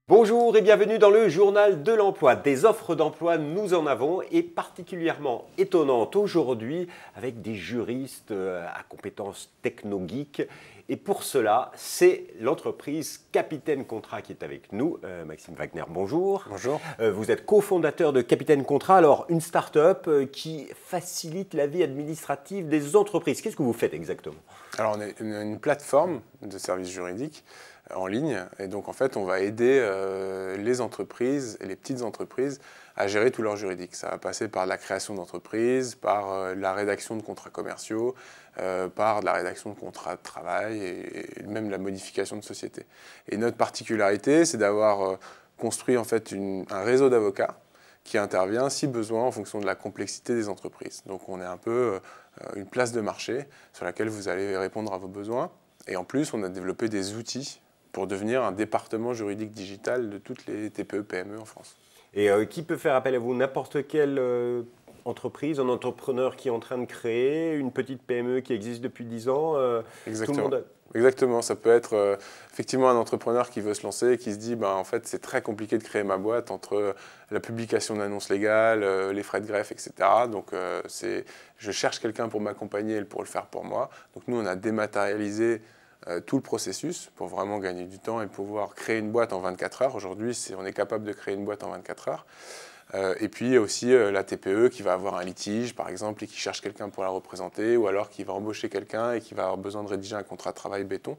Bonjour et bienvenue dans le journal de l'emploi. Des offres d'emploi, nous en avons, et particulièrement étonnantes aujourd'hui avec des juristes à compétences techno-geeks. Et pour cela, c'est l'entreprise Capitaine Contrat qui est avec nous. Maxime Wagner, bonjour. Bonjour. Vous êtes cofondateur de Capitaine Contrat, alors une start-up qui facilite la vie administrative des entreprises. Qu'est-ce que vous faites exactement? Alors on est une plateforme de services juridiques en ligne, et donc en fait on va aider les entreprises et les petites entreprises à gérer tout leur juridique. Ça va passer par la création d'entreprises, par la rédaction de contrats commerciaux, par la rédaction de contrats de travail et même la modification de société. Et notre particularité, c'est d'avoir construit en fait un réseau d'avocats qui intervient si besoin en fonction de la complexité des entreprises. Donc on est un peu une place de marché sur laquelle vous allez répondre à vos besoins. Et en plus, on a développé des outils pour devenir un département juridique digital de toutes les TPE, PME en France. Et qui peut faire appel à vous? N'importe quelle entreprise, un entrepreneur qui est en train de créer, une petite PME qui existe depuis 10 ans Exactement. Tout le monde Exactement, ça peut être effectivement un entrepreneur qui veut se lancer, qui se dit en fait c'est très compliqué de créer ma boîte entre la publication d'annonces légales, les frais de greffe, etc. Donc je cherche quelqu'un pour m'accompagner et pour le faire pour moi. Donc nous on a dématérialisé tout le processus pour vraiment gagner du temps et pouvoir créer une boîte en 24 heures. Aujourd'hui on est capable de créer une boîte en 24 heures. Et puis aussi la TPE qui va avoir un litige, par exemple, et qui cherche quelqu'un pour la représenter, ou alors qui va embaucher quelqu'un et qui va avoir besoin de rédiger un contrat de travail béton.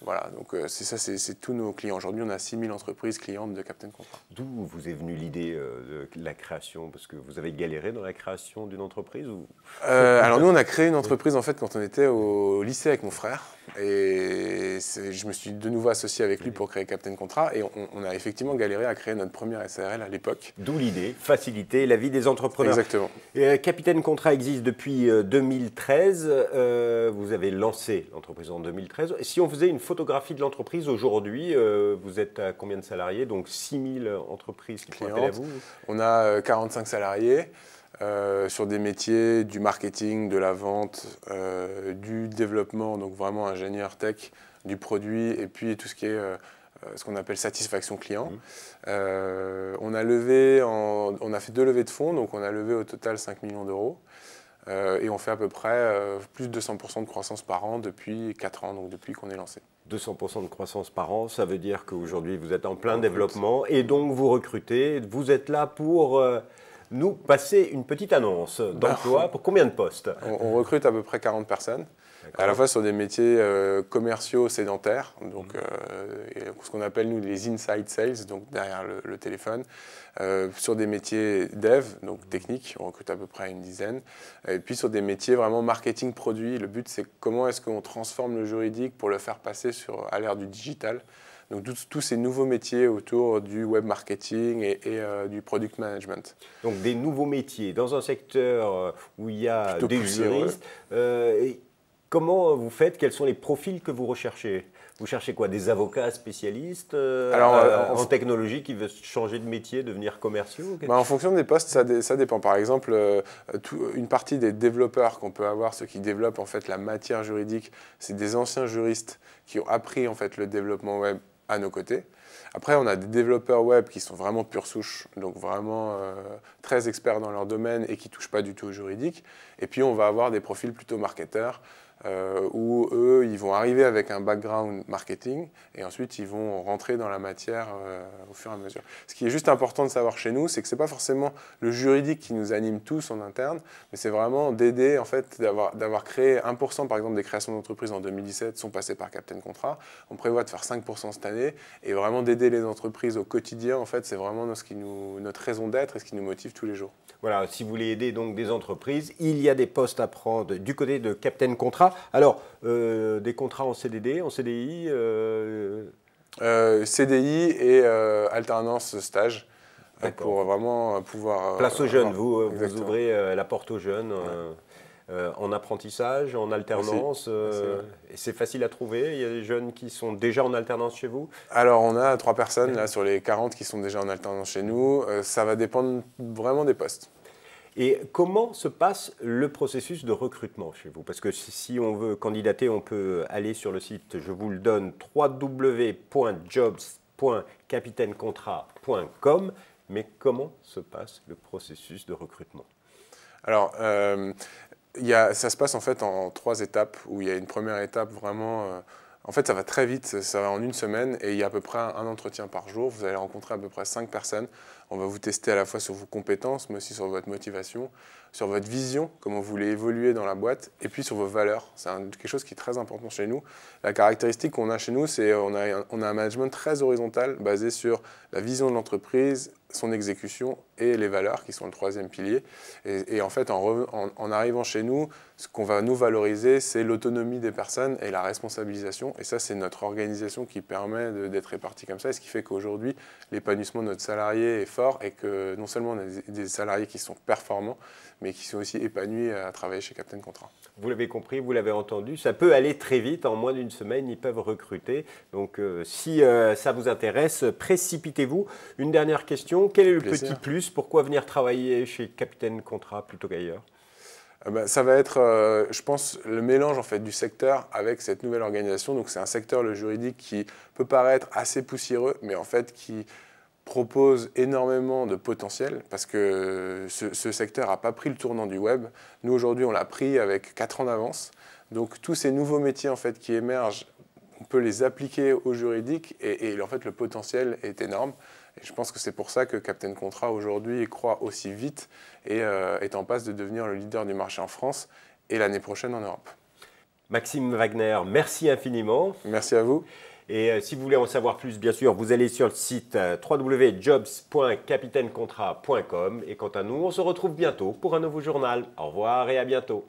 Voilà, donc c'est ça, c'est tous nos clients. Aujourd'hui, on a 6000 entreprises clientes de Capitaine Contrat. D'où vous est venue l'idée de la création? Parce que vous avez galéré dans la création d'une entreprise ou... Alors nous, on a créé une entreprise en fait quand on était au lycée avec mon frère. Et je me suis de nouveau associé avec lui pour créer Capitaine Contrat. Et on a effectivement galéré à créer notre première SARL à l'époque. D'où l'idée, faciliter la vie des entrepreneurs. Exactement. Capitaine Contrat existe depuis 2013. Vous avez lancé l'entreprise en 2013. Si on faisait une photographie de l'entreprise aujourd'hui, vous êtes à combien de salariés? Donc 6000 entreprises qui font appel à vous. On a 45 salariés. Sur des métiers du marketing, de la vente, du développement, donc vraiment ingénieur tech, du produit, et puis tout ce qui est ce qu'on appelle satisfaction client. On a fait 2 levées de fonds, donc on a levé au total 5 millions d'euros. Et on fait à peu près plus de 200% de croissance par an depuis 4 ans, donc depuis qu'on est lancé. 200% de croissance par an, ça veut dire qu'aujourd'hui vous êtes en plein développement et donc vous recrutez. Vous êtes là pour... nous passer une petite annonce d'emploi pour combien de postes? On recrute à peu près 40 personnes, à la fois sur des métiers commerciaux sédentaires, donc ce qu'on appelle nous les inside sales, donc derrière le téléphone, sur des métiers dev, donc techniques, on recrute à peu près une dizaine, et puis sur des métiers vraiment marketing produit. Le but c'est comment est-ce qu'on transforme le juridique pour le faire passer à l'ère du digital. Donc tous ces nouveaux métiers autour du web marketing et du product management. Donc des nouveaux métiers dans un secteur où il y a plutôt des juristes. Comment vous faites? Quels sont les profils que vous recherchez? Vous cherchez quoi? Des avocats spécialistes en technologie qui veulent changer de métier, devenir commerciaux? En fonction des postes, ça dépend. Par exemple, une partie des développeurs qu'on peut avoir, ceux qui développent en fait la matière juridique, c'est des anciens juristes qui ont appris en fait le développement web à nos côtés. Après, on a des développeurs web qui sont vraiment pure souche, donc vraiment très experts dans leur domaine et qui ne touchent pas du tout au juridique. Et puis, on va avoir des profils plutôt marketeurs, où eux, ils vont arriver avec un background marketing et ensuite ils vont rentrer dans la matière au fur et à mesure. Ce qui est juste important de savoir chez nous, c'est que ce n'est pas forcément le juridique qui nous anime tous en interne, mais c'est vraiment d'aider, en fait, d'avoir créé 1% par exemple des créations d'entreprises en 2017 sont passées par Capitaine Contrat. On prévoit de faire 5% cette année et vraiment d'aider les entreprises au quotidien. En fait, c'est vraiment notre raison d'être et ce qui nous motive tous les jours. Voilà, si vous voulez aider donc des entreprises, il y a des postes à prendre du côté de Capitaine Contrat. Alors, des contrats en CDD, en CDI CDI et alternance stage pour vraiment pouvoir... Place aux jeunes, vous ouvrez la porte aux jeunes en apprentissage, en alternance. Et c'est facile à trouver? Il y a des jeunes qui sont déjà en alternance chez vous? Alors, on a 3 personnes là, sur les 40 qui sont déjà en alternance chez nous. Ça va dépendre vraiment des postes. Et comment se passe le processus de recrutement chez vous? Parce que si on veut candidater, on peut aller sur le site, je vous le donne, www.jobs.capitainecontrat.com. Mais comment se passe le processus de recrutement? Alors, ça se passe en fait en 3 étapes, où il y a une première étape vraiment... en fait, ça va très vite, ça va en une semaine, et il y a à peu près un entretien par jour. Vous allez rencontrer à peu près 5 personnes. On va vous tester à la fois sur vos compétences, mais aussi sur votre motivation, sur votre vision, comment vous voulez évoluer dans la boîte, et puis sur vos valeurs. C'est quelque chose qui est très important chez nous. La caractéristique qu'on a chez nous, c'est qu'on a un management très horizontal, basé sur la vision de l'entreprise, son exécution et les valeurs, qui sont le 3e pilier. Et en fait, en arrivant chez nous, ce qu'on va nous valoriser, c'est l'autonomie des personnes et la responsabilisation. Et ça, c'est notre organisation qui permet d'être répartie comme ça. Et ce qui fait qu'aujourd'hui, l'épanouissement de notre salarié est fort et que non seulement on a des salariés qui sont performants, mais qui sont aussi épanouis à travailler chez Captain Contrat. Vous l'avez compris, vous l'avez entendu, ça peut aller très vite. En moins d'une semaine, ils peuvent recruter. Donc, si ça vous intéresse, précipitez-vous. Une dernière question, quel est le petit plus? Pourquoi venir travailler chez Captain Contrat plutôt qu'ailleurs? Ça va être, je pense, le mélange en fait, du secteur avec cette nouvelle organisation. Donc, c'est un secteur, le juridique, qui peut paraître assez poussiéreux, mais en fait qui propose énormément de potentiel parce que ce secteur n'a pas pris le tournant du web. Nous, aujourd'hui, on l'a pris avec 4 ans d'avance. Donc, tous ces nouveaux métiers en fait, qui émergent, on peut les appliquer au juridique et en fait, le potentiel est énorme. Et je pense que c'est pour ça que Captain Contrat, aujourd'hui, croît aussi vite et est en passe de devenir le leader du marché en France et l'année prochaine en Europe. Maxime Wagner, merci infiniment. Merci à vous. Et si vous voulez en savoir plus, bien sûr, vous allez sur le site www.jobs.capitainecontrat.com. Et quant à nous, on se retrouve bientôt pour un nouveau journal. Au revoir et à bientôt.